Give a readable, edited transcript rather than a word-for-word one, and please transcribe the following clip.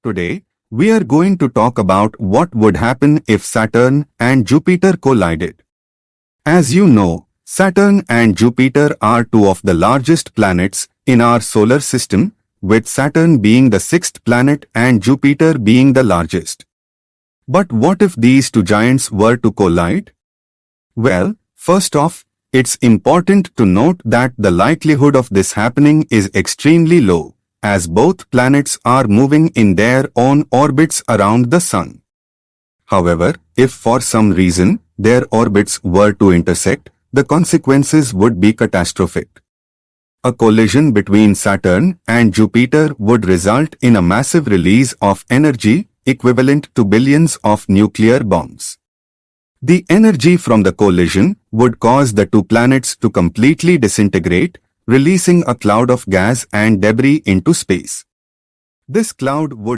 Today, we are going to talk about what would happen if Saturn and Jupiter collided. As you know, Saturn and Jupiter are two of the largest planets in our solar system, with Saturn being the sixth planet and Jupiter being the largest. But what if these two giants were to collide? Well, first off, it's important to note that the likelihood of this happening is extremely low, as both planets are moving in their own orbits around the Sun. However, if for some reason their orbits were to intersect, the consequences would be catastrophic. A collision between Saturn and Jupiter would result in a massive release of energy equivalent to billions of nuclear bombs. The energy from the collision would cause the two planets to completely disintegrate, releasing a cloud of gas and debris into space. This cloud would